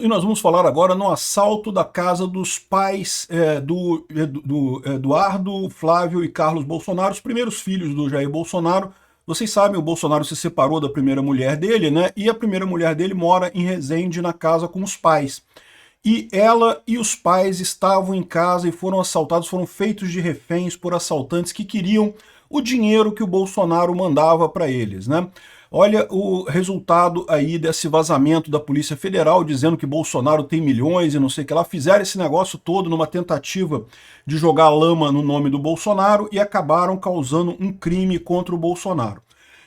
E nós vamos falar agora no assalto da casa dos pais do Eduardo, Flávio e Carlos Bolsonaro, os primeiros filhos do Jair Bolsonaro. Vocês sabem, o Bolsonaro se separou da primeira mulher dele, né? E a primeira mulher dele mora em Resende, na casa com os pais. E ela e os pais estavam em casa e foram assaltados, foram feitos de reféns por assaltantes que queriam o dinheiro que o Bolsonaro mandava para eles, né? Olha o resultado aí desse vazamento da Polícia Federal, dizendo que Bolsonaro tem milhões e não sei o que lá. Fizeram esse negócio todo numa tentativa de jogar lama no nome do Bolsonaro e acabaram causando um crime contra o Bolsonaro.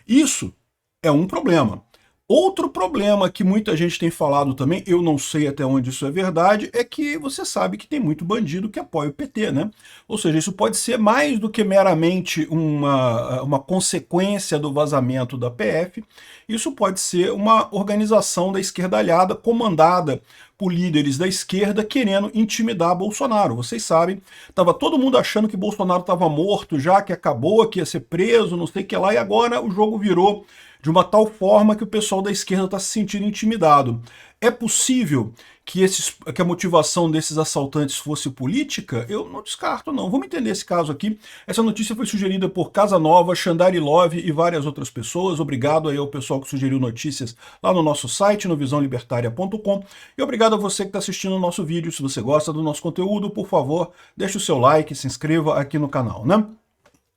Isso é um problema. Outro problema que muita gente tem falado também, eu não sei até onde isso é verdade, é que você sabe que tem muito bandido que apoia o PT, né? Ou seja, isso pode ser mais do que meramente uma consequência do vazamento da PF, isso pode ser uma organização da esquerdalhada comandada por líderes da esquerda querendo intimidar Bolsonaro. Vocês sabem, estava todo mundo achando que Bolsonaro estava morto já, que acabou, que ia ser preso, não sei o que lá, e agora o jogo virou de uma tal forma que o pessoal da esquerda está se sentindo intimidado. É possível que a motivação desses assaltantes fosse política? Eu não descarto, não. Vamos entender esse caso aqui. Essa notícia foi sugerida por Casanova, Xandari Love e várias outras pessoas. Obrigado aí ao pessoal que sugeriu notícias lá no nosso site, no visãolibertaria.com. E obrigado a você que está assistindo o nosso vídeo. Se você gosta do nosso conteúdo, por favor, deixe o seu like, se inscreva aqui no canal, né?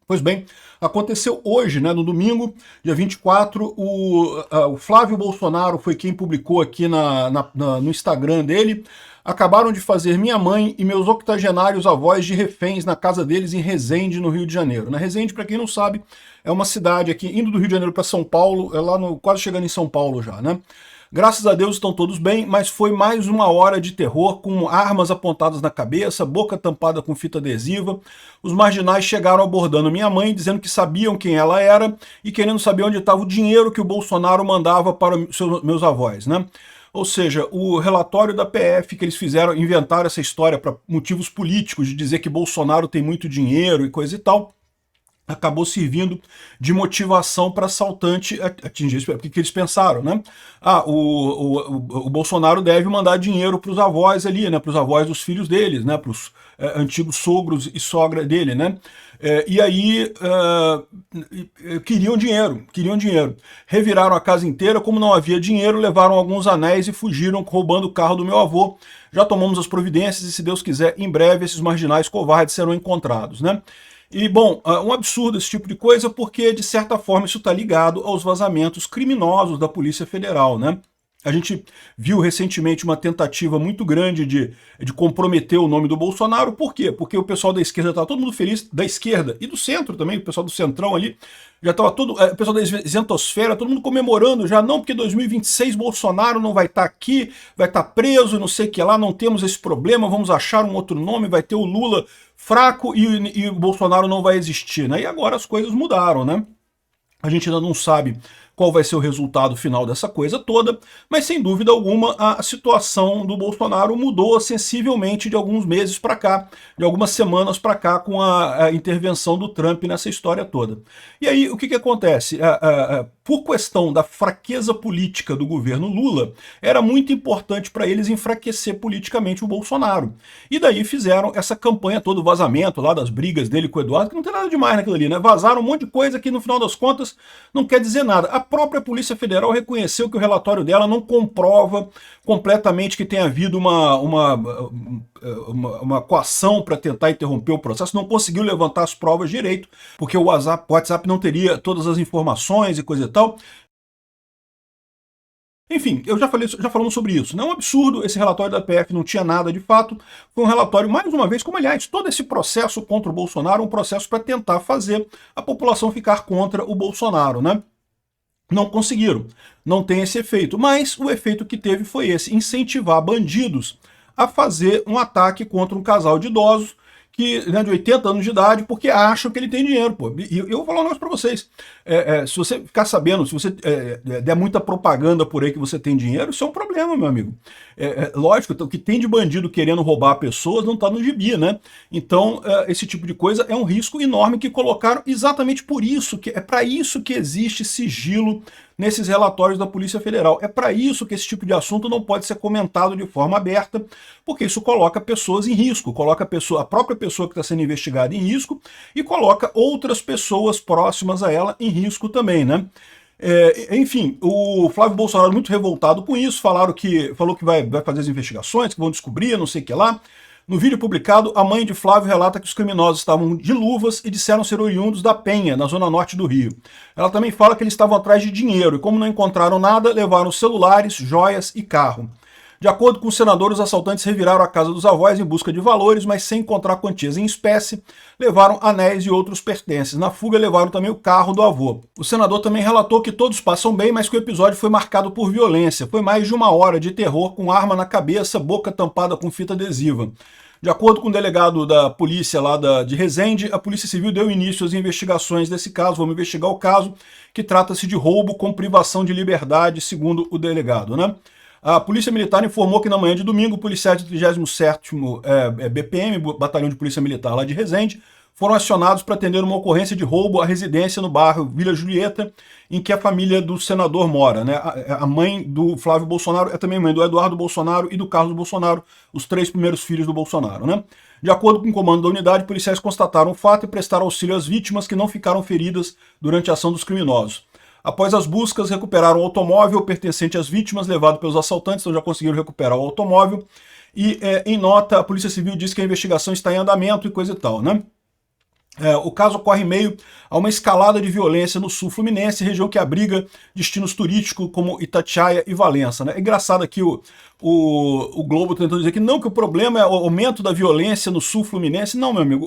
Pois bem, aconteceu hoje, né, no domingo, dia 24, o Flávio Bolsonaro foi quem publicou aqui no Instagram dele: acabaram de fazer minha mãe e meus octogenários avós de reféns na casa deles em Resende, no Rio de Janeiro. Na Resende, para quem não sabe, é uma cidade aqui, indo do Rio de Janeiro para São Paulo, é lá quase chegando em São Paulo já, né? Graças a Deus estão todos bem, mas foi mais uma hora de terror, com armas apontadas na cabeça, boca tampada com fita adesiva. Os marginais chegaram abordando minha mãe, dizendo que sabiam quem ela era e querendo saber onde estava o dinheiro que o Bolsonaro mandava para meus avós, né? Ou seja, o relatório da PF que eles fizeram, inventaram essa história para motivos políticos, de dizer que Bolsonaro tem muito dinheiro e coisa e tal, acabou servindo de motivação para assaltante atingir isso, porque eles pensaram, né? O Bolsonaro deve mandar dinheiro para os avós ali, né? Para os avós dos filhos deles, né? Para os antigos sogros e sogra dele, né? E aí queriam dinheiro. Reviraram a casa inteira, como não havia dinheiro, levaram alguns anéis e fugiram roubando o carro do meu avô. Já tomamos as providências e, se Deus quiser, em breve esses marginais covardes serão encontrados, né? E, bom, um absurdo esse tipo de coisa, porque, de certa forma, isso está ligado aos vazamentos criminosos da Polícia Federal, né? A gente viu recentemente uma tentativa muito grande de comprometer o nome do Bolsonaro. Por quê? Porque o pessoal da esquerda estava todo mundo feliz, da esquerda e do centro também, o pessoal do centrão ali, já estava todo, o pessoal da isentosfera, todo mundo comemorando já, não, porque 2026 Bolsonaro não vai estar aqui, vai estar preso, não sei o que lá, não temos esse problema, vamos achar um outro nome, vai ter o Lula fraco e o Bolsonaro não vai existir, né? E agora as coisas mudaram, né? A gente ainda não sabe qual vai ser o resultado final dessa coisa toda, mas sem dúvida alguma a situação do Bolsonaro mudou sensivelmente de alguns meses para cá, de algumas semanas para cá, com a intervenção do Trump nessa história toda. E aí o que acontece? Por questão da fraqueza política do governo Lula, era muito importante para eles enfraquecer politicamente o Bolsonaro. E daí fizeram essa campanha todo, o vazamento lá das brigas dele com o Eduardo, que não tem nada demais naquilo ali, né? Vazaram um monte de coisa que no final das contas não quer dizer nada. A própria Polícia Federal reconheceu que o relatório dela não comprova completamente que tenha havido uma coação para tentar interromper o processo, não conseguiu levantar as provas direito, porque o WhatsApp não teria todas as informações e coisa e tal. Enfim, já falamos sobre isso. Não é um absurdo, esse relatório da PF não tinha nada de fato. Foi um relatório, mais uma vez, como aliás, todo esse processo contra o Bolsonaro, um processo para tentar fazer a população ficar contra o Bolsonaro, né? Não conseguiram, não tem esse efeito, mas o efeito que teve foi esse: incentivar bandidos a fazer um ataque contra um casal de idosos né, de 80 anos de idade, porque acham que ele tem dinheiro, pô. E eu vou falar um negócio pra vocês. Se você ficar sabendo, se você der muita propaganda por aí que você tem dinheiro, isso é um problema, meu amigo. Lógico, o que tem de bandido querendo roubar pessoas não tá no gibi, né? Então, esse tipo de coisa é um risco enorme que colocaram exatamente por isso, que é para isso que existe sigilo nesses relatórios da Polícia Federal. É para isso que esse tipo de assunto não pode ser comentado de forma aberta, porque isso coloca pessoas em risco, coloca a própria pessoa que está sendo investigada em risco e coloca outras pessoas próximas a ela em risco também, né? Enfim, o Flávio Bolsonaro muito revoltado com isso, falou que vai fazer as investigações, que vão descobrir, não sei o que lá. No vídeo publicado, a mãe de Flávio relata que os criminosos estavam de luvas e disseram ser oriundos da Penha, na zona norte do Rio. Ela também fala que eles estavam atrás de dinheiro e, como não encontraram nada, levaram celulares, joias e carro. De acordo com o senador, os assaltantes reviraram a casa dos avós em busca de valores, mas sem encontrar quantias em espécie, levaram anéis e outros pertences. Na fuga, levaram também o carro do avô. O senador também relatou que todos passam bem, mas que o episódio foi marcado por violência. Foi mais de 1 hora de terror com arma na cabeça, boca tampada com fita adesiva. De acordo com o delegado da polícia lá de Resende, a Polícia Civil deu início às investigações desse caso. Vamos investigar o caso, que trata-se de roubo com privação de liberdade, segundo o delegado, né? A Polícia Militar informou que na manhã de domingo, policiais do 37º BPM, Batalhão de Polícia Militar lá de Resende, foram acionados para atender uma ocorrência de roubo à residência no bairro Vila Julieta, em que a família do senador mora, né? A mãe do Flávio Bolsonaro é também mãe do Eduardo Bolsonaro e do Carlos Bolsonaro, os 3 primeiros filhos do Bolsonaro, né? De acordo com o comando da unidade, policiais constataram o fato e prestaram auxílio às vítimas que não ficaram feridas durante a ação dos criminosos. Após as buscas, recuperaram o automóvel pertencente às vítimas, levado pelos assaltantes, então já conseguiram recuperar o automóvel. E, em nota, a Polícia Civil diz que a investigação está em andamento e coisa e tal, né? O caso ocorre em meio a uma escalada de violência no sul fluminense, região que abriga destinos turísticos como Itatiaia e Valença, né? É engraçado aqui o Globo tentando dizer que não, que o problema é o aumento da violência no sul fluminense. Não, meu amigo,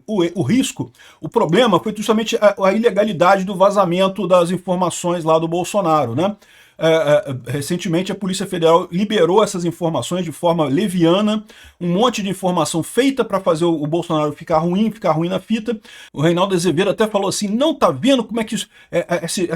o risco, o problema foi justamente a ilegalidade do vazamento das informações lá do Bolsonaro, né? Recentemente a Polícia Federal liberou essas informações de forma leviana, um monte de informação feita para fazer o Bolsonaro ficar ruim na fita. O Reinaldo Azevedo até falou assim, não tá vendo como é que esse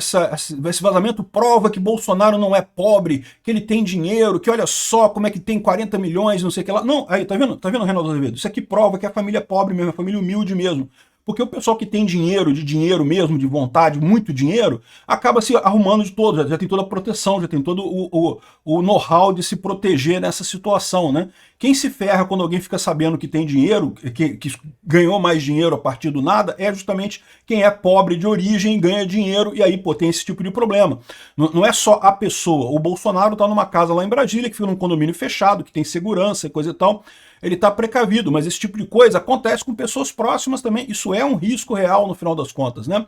vazamento prova que Bolsonaro não é pobre, que ele tem dinheiro, que olha só como é que tem 40 milhões, não sei o que lá. Não, aí, tá vendo, Reinaldo Azevedo? Isso aqui prova que a família é pobre mesmo, a família humilde mesmo. Porque o pessoal que tem dinheiro, de dinheiro mesmo, de vontade, muito dinheiro, acaba se arrumando de todo, já tem toda a proteção, já tem todo o know-how de se proteger nessa situação, né? Quem se ferra quando alguém fica sabendo que tem dinheiro, que ganhou mais dinheiro a partir do nada, é justamente quem é pobre de origem, ganha dinheiro e aí, pô, tem esse tipo de problema. Não é só a pessoa. O Bolsonaro tá numa casa lá em Brasília, que fica num condomínio fechado, que tem segurança e coisa e tal. Ele está precavido, mas esse tipo de coisa acontece com pessoas próximas também. Isso é um risco real no final das contas, né?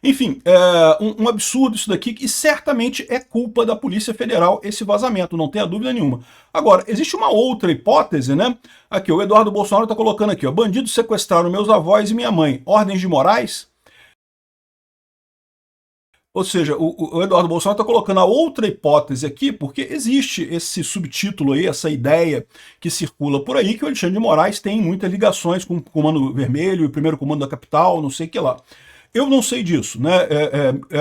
Enfim, um absurdo isso daqui, e certamente é culpa da Polícia Federal esse vazamento, não tenha dúvida nenhuma. Agora, existe uma outra hipótese, né? Aqui, o Eduardo Bolsonaro está colocando aqui, ó, bandidos sequestraram meus avós e minha mãe. Ordens de Moraes? Ou seja, o Eduardo Bolsonaro está colocando a outra hipótese aqui, porque existe esse subtítulo aí, essa ideia que circula por aí, que o Alexandre de Moraes tem muitas ligações com o Comando Vermelho e o primeiro comando da capital, não sei o que lá. Eu não sei disso, né?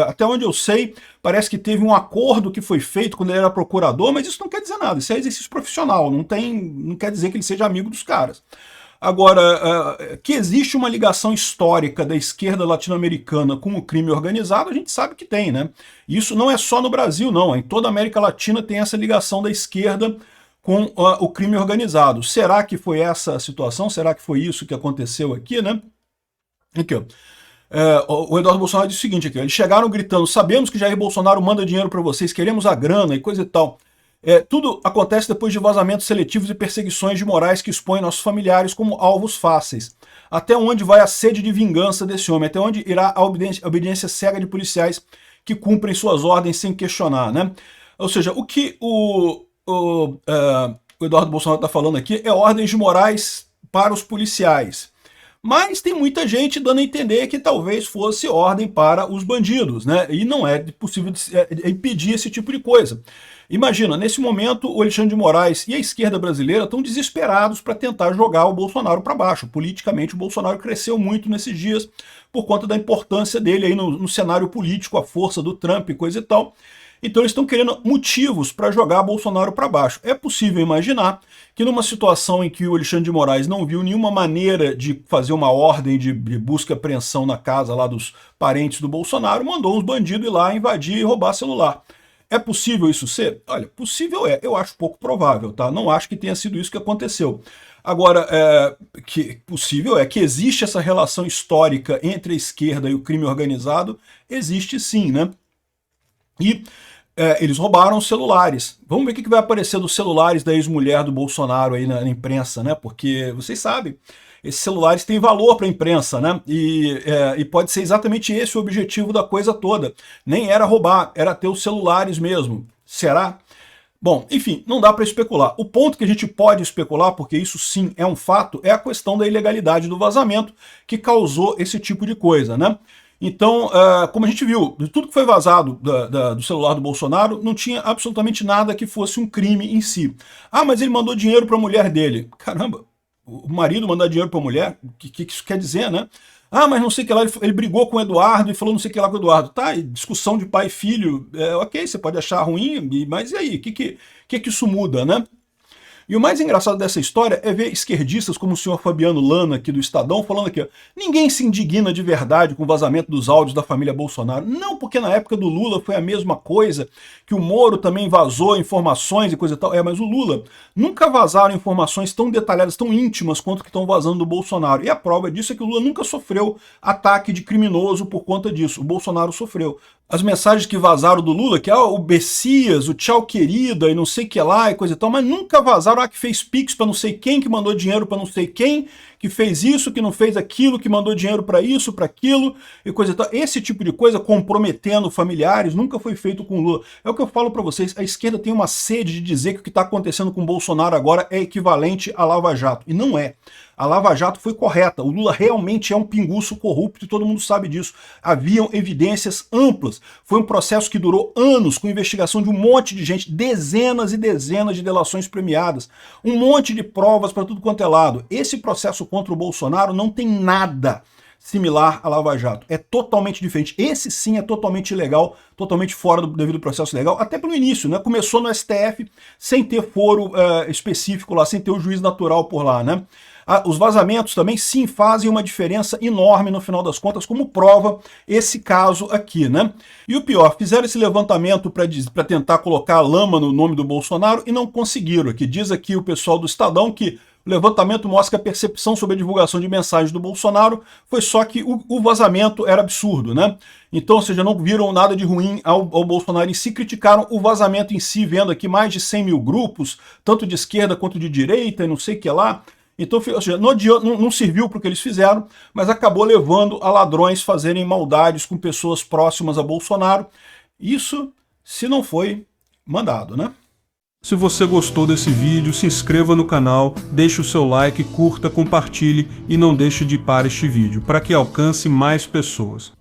Até onde eu sei, parece que teve um acordo que foi feito quando ele era procurador, mas isso não quer dizer nada, isso é exercício profissional, não quer dizer que ele seja amigo dos caras. Agora, que existe uma ligação histórica da esquerda latino-americana com o crime organizado, a gente sabe que tem, né? Isso não é só no Brasil, não. Em toda a América Latina tem essa ligação da esquerda com o crime organizado. Será que foi essa a situação? Será que foi isso que aconteceu aqui, né? Aqui, ó. O Eduardo Bolsonaro disse o seguinte aqui, eles chegaram gritando, sabemos que Jair Bolsonaro manda dinheiro para vocês, queremos a grana e coisa e tal. Tudo acontece depois de vazamentos seletivos e perseguições de Moraes que expõem nossos familiares como alvos fáceis. Até onde vai a sede de vingança desse homem? Até onde irá a obediência cega de policiais que cumprem suas ordens sem questionar, né? Ou seja, o que o Eduardo Bolsonaro está falando aqui é ordens de Moraes para os policiais. Mas tem muita gente dando a entender que talvez fosse ordem para os bandidos, né? E não é possível impedir esse tipo de coisa. Imagina, nesse momento, o Alexandre de Moraes e a esquerda brasileira estão desesperados para tentar jogar o Bolsonaro para baixo. Politicamente, o Bolsonaro cresceu muito nesses dias por conta da importância dele aí no cenário político, a força do Trump e coisa e tal. Então eles estão querendo motivos para jogar Bolsonaro para baixo. É possível imaginar que numa situação em que o Alexandre de Moraes não viu nenhuma maneira de fazer uma ordem de busca e apreensão na casa lá dos parentes do Bolsonaro, mandou uns bandidos ir lá invadir e roubar celular. É possível isso ser? Olha, possível é, eu acho pouco provável, tá? Não acho que tenha sido isso que aconteceu. Agora, que possível é que existe essa relação histórica entre a esquerda e o crime organizado, existe sim, né? E eles roubaram celulares. Vamos ver o que vai aparecer dos celulares da ex-mulher do Bolsonaro aí na imprensa, né? Porque vocês sabem, esses celulares têm valor para a imprensa, né? E pode ser exatamente esse o objetivo da coisa toda. Nem era roubar, era ter os celulares mesmo. Será? Bom, enfim, não dá para especular. O ponto que a gente pode especular, porque isso sim é um fato, é a questão da ilegalidade do vazamento que causou esse tipo de coisa, né? Então, como a gente viu, tudo que foi vazado do celular do Bolsonaro não tinha absolutamente nada que fosse um crime em si. Ah, mas ele mandou dinheiro para a mulher dele. Caramba, o marido mandar dinheiro para a mulher? O que isso quer dizer, né? Ah, mas não sei o que lá, ele brigou com o Eduardo e falou não sei o que lá com o Eduardo. Tá, discussão de pai e filho, ok, você pode achar ruim, mas e aí? O que isso muda, né? E o mais engraçado dessa história é ver esquerdistas como o senhor Fabiano Lana, aqui do Estadão, falando aqui, ó, ninguém se indigna de verdade com o vazamento dos áudios da família Bolsonaro. Não, porque na época do Lula foi a mesma coisa, que o Moro também vazou informações e coisa e tal. Mas o Lula nunca vazaram informações tão detalhadas, tão íntimas quanto que estão vazando do Bolsonaro. E a prova disso é que o Lula nunca sofreu ataque de criminoso por conta disso. O Bolsonaro sofreu. As mensagens que vazaram do Lula, que o Bessias, o tchau querida e não sei o que lá e coisa e tal, mas nunca vazaram que fez pix para não sei quem, que mandou dinheiro para não sei quem, que fez isso, que não fez aquilo, que mandou dinheiro para isso, para aquilo e coisa e tal. Esse tipo de coisa comprometendo familiares nunca foi feito com o Lula. É o que eu falo para vocês, a esquerda tem uma sede de dizer que o que está acontecendo com o Bolsonaro agora é equivalente à Lava Jato, e não é. A Lava Jato foi correta, o Lula realmente é um pinguço corrupto e todo mundo sabe disso. Haviam evidências amplas, foi um processo que durou anos, com investigação de um monte de gente, dezenas e dezenas de delações premiadas, um monte de provas para tudo quanto é lado. Esse processo contra o Bolsonaro não tem nada similar à Lava Jato, é totalmente diferente. Esse sim é totalmente ilegal, totalmente fora do devido processo legal, até pelo início, né? Começou no STF sem ter foro específico lá, sem ter o juiz natural por lá, né? Os vazamentos também sim fazem uma diferença enorme no final das contas, como prova esse caso aqui, né? E o pior, fizeram esse levantamento para tentar colocar lama no nome do Bolsonaro e não conseguiram. Aqui diz aqui o pessoal do Estadão que o levantamento mostra que a percepção sobre a divulgação de mensagens do Bolsonaro foi só que o vazamento era absurdo, né? Então, ou seja, não viram nada de ruim ao Bolsonaro em si, criticaram o vazamento em si, vendo aqui mais de 100 mil grupos, tanto de esquerda quanto de direita e não sei o que lá. Então, ou seja, não serviu para o que eles fizeram, mas acabou levando a ladrões fazerem maldades com pessoas próximas a Bolsonaro. Isso se não foi mandado, né? Se você gostou desse vídeo, se inscreva no canal, deixe o seu like, curta, compartilhe e não deixe de ir para este vídeo, para que alcance mais pessoas.